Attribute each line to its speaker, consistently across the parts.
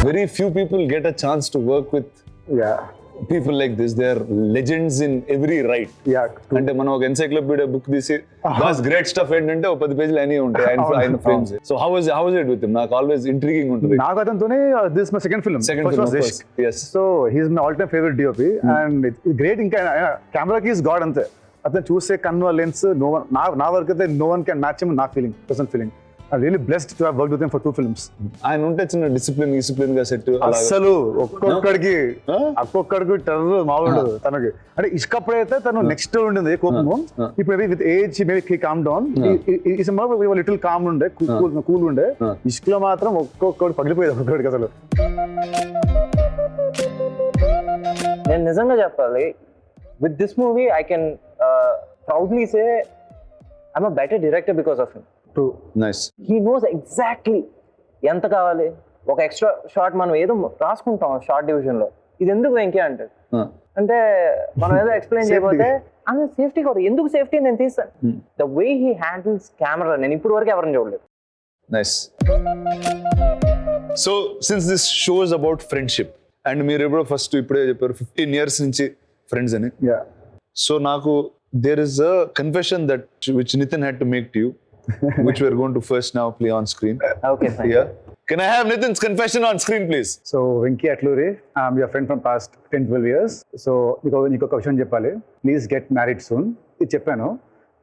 Speaker 1: Very few people get a chance to work with people like this. They are legends in every right. అంటే మనం ఒక encyclopedia book తీసి boss great stuff ఏంటంటే ఒక 10 పేజీలు అన్నీ ఉంటాయి ఆయన frames. So how was it with him? నాకు ఆల్వేస్ ఇంట్రిగింగ్ ఉంటుంది.
Speaker 2: నాకు అతనితోనే this my second film.
Speaker 1: Yes.
Speaker 2: So he is my all time favourite DOP and it's great. ఇంకా కెమెరాకి ఈస్ గాడ్ అంతే. అతను చూసే కన్ను లెన్స్ నో వన్, నా వరకు అయితే no one can match him. నా feeling, personal feeling. I'm really blessed to have worked with him for 2 films.
Speaker 1: ఆయన ఉంటే చిన్న డిసిప్లిన్ గా సెట్.
Speaker 2: అసలు ఒక్కొక్కడికి టెర్రర్ మావుడు తనకి. అంటే ఇష్టప్పుడైతే తను నెక్స్ట్ ఉండింది కోపము. ఇప్పుడు with age maybe calm down. Little calm ఉండే, కూల్ ఉండే. ఇష్కలో మాత్రం ఒక్కొక్కడు పగిలిపోయేది ఒక్కొక్కడికి అసలు.
Speaker 3: నేను నిజంగా చెప్పాలి, with this movie I can proudly say I'm a better director because of him.
Speaker 1: Nice.
Speaker 3: He knows exactly ఎంత కావాలి. ఒక ఎక్స్ట్రా షార్ట్ మనం ఏదో రాసుకుంటాం షార్ట్ డివిజన్ లో, ఇది ఎందుకు వెంకీ అంటాడు. అంటే మనం ఏదో ఎక్స్ప్లెయిన్ చేయకపోతే అదే సేఫ్టీ కూడా, ఎందుకు సేఫ్టీ నేను తీస్తాను. The way he handles camera నేను ఇప్పుడు వరకు ఎవరిని చూడలేదు.
Speaker 1: Nice. So since this shows about friendship and మీరు ఎప్పుడో ఫస్ట్ ఇప్పుడే చెప్పారు 15 years నుంచి ఫ్రెండ్స్ అని. సో నాకు there is a confession that which Nitin had to make to you, which we are going to first now play on screen.
Speaker 3: Okay, fine.
Speaker 1: Yeah. Can I have Nitin's confession on screen, please?
Speaker 2: So, Venki Atluri, I'm your friend from past 10-12 years. So, నీకు ఒక విషయం చెప్పాలి. Please get married soon. ఇది చెప్పాను.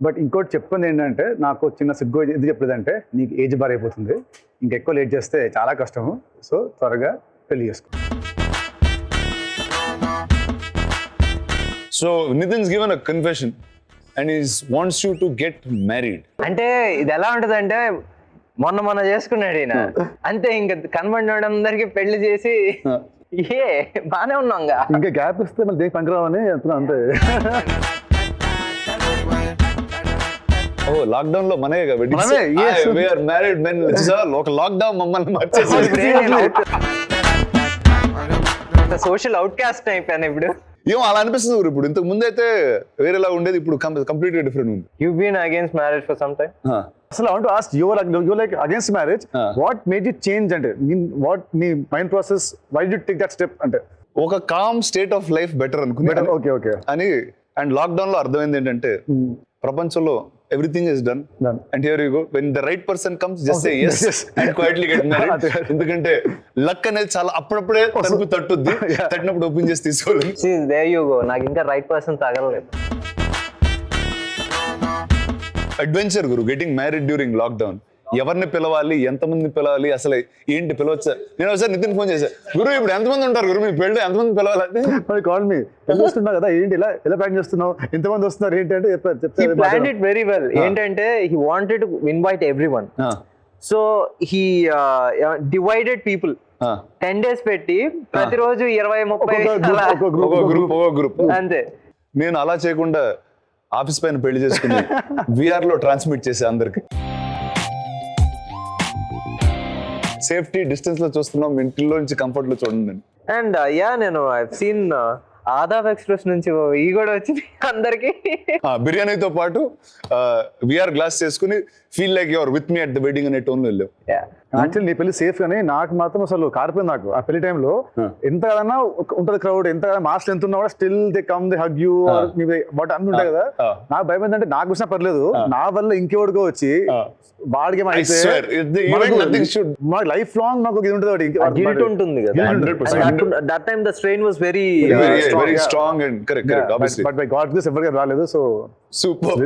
Speaker 2: But ఇంకోటి చెప్పింది ఏంటంటే, నాకు చిన్న సిగ్గు ఇది చెప్పలేదంటే, నీకు ఏజ్ బార్ అయిపోతుంది, ఇంకెక్కువ లేట్ చేస్తే చాలా కష్టము. సో త్వరగా పెళ్లి చేసుకో.
Speaker 1: So, Nitin's given a confession and he wants you to get married.
Speaker 3: అంటే ఇది ఎలా ఉంటది అంటే, మొన్న చేసుకున్నాడు ఈయన అంతే. ఇంకా కనబడిన అందరికి పెళ్లి చేసి బానే ఉన్నాంగా,
Speaker 2: ఇంకా గ్యాప్ ఇస్తే మళ్ళీ దేనికి పనికిరావని అంటున్నా అంతే.
Speaker 1: ఓ లాక్డౌన్ లో మనమే మ్యారీడ్ మెన్ ఒక లాక్డౌన్ మమ్మల్ని మార్చేసి
Speaker 3: సోషల్ అవుట్ కాస్ట్ అయిపోయాను ఇప్పుడు.
Speaker 1: ఏమో అలా అనిపిస్తుంది ఇప్పుడు. ఇంతకు ముందు అయితే వేరేలా ఉండేది, ఇప్పుడు కంప్లీట్ గా డిఫరెంట్ ఉంది.
Speaker 3: You been against marriage for some time.
Speaker 2: అసలు I want to ask you like against marriage, what made you change? అంటే వాట్ నీ mind process, why did you take that step? అంటే
Speaker 1: ఒక calm state of life better అనుకున్నాను.
Speaker 2: Okay అని.
Speaker 1: And lockdown లో అర్థమైంది ఏంటంటే, ప్రపంచంలో everything is done and here you go. When the right person comes just say yes and quietly get married. ఎందుకంటే luck అనేది చాలా అప్పుడప్పుడే తలుపు తట్టుద్ది, తట్టినప్పుడు ఓపెన్ చేసి తీసుకోవాలి.
Speaker 3: There you go. నాకు ఇంకా రైట్ పర్సన్ తగలలేదు.
Speaker 1: అడ్వెంచర్ గురు, గెటింగ్ మ్యారీడ్ డ్యూరింగ్ లాక్డౌన్. ఎవరిని పిలవాలి, ఎంతమంది పిలవాలి, అసలు ఏంటి పిలవచ్చా? నేను ఒకసారి నితిన్ ఫోన్ చేశాను, గురు ఇప్పుడు ఎంతమంది ఉంటారు గురు మీ పెళ్ళి, ఎంతమంది పిలవాలి?
Speaker 2: కాల్ మీ తెలుస్తున్నా కదా, ఏంటి ఇలా ప్లాన్ చేస్తున్నావు, ఎంతమంది వస్తున్నారు ఏంటి అంటే
Speaker 3: he planned it very well. ఏంటంటే he wanted to invite everyone. So he divided people. 10 days పెట్టి ప్రతిరోజు 20-30
Speaker 1: గ్రూప్
Speaker 3: అంతే.
Speaker 1: నేను అలా చేయకుండా ఆఫీస్ పైన పెళ్లి చేసుకుని విఆర్ లో ట్రాన్స్మిట్ చేసే అందరికి. సేఫ్టీ డిస్టెన్స్ లో చూస్తున్నాం, ఇంటిలో నుంచి కంఫర్ట్ లో చూడండి.
Speaker 3: అండ్ నేను ఐ సీన్ ఆదాబ్ ఎక్స్ప్రెస్ నుంచి ఈ కూడా వచ్చింది అందరికి.
Speaker 1: బిర్యానీతో పాటు విఆర్ గ్లాస్ చేసుకుని feel like your with me at the wedding అనే టోన్ లో వెళ్ళావు.
Speaker 2: యాక్చువల్లీ నీ పెళ్లి సేఫ్ కానీ నాకు మాత్రం అసలు కారిపోయింది. నాకు ఆ పెళ్లి టైంలో ఎంత కదన్నా ఉంటుంది క్రౌడ్, ఎంత మాస్క్ ఎంత ఉన్నా కూడా still they come they hug you but అన్ని ఉంటాయి కదా. నాకు భయం ఏంటంటే నాకు వచ్చినా పర్లేదు, నా వల్ల ఇంకెవడికో వచ్చి వాడికి లైఫ్ లాంగ్ నాకు ఇది ఉంటుంది,
Speaker 3: గిల్ట్ ఉంటుంది కదా. That time the strain was very
Speaker 1: strong and correct.
Speaker 2: But by God gift ఎవరికి రాలేదు. So
Speaker 1: super.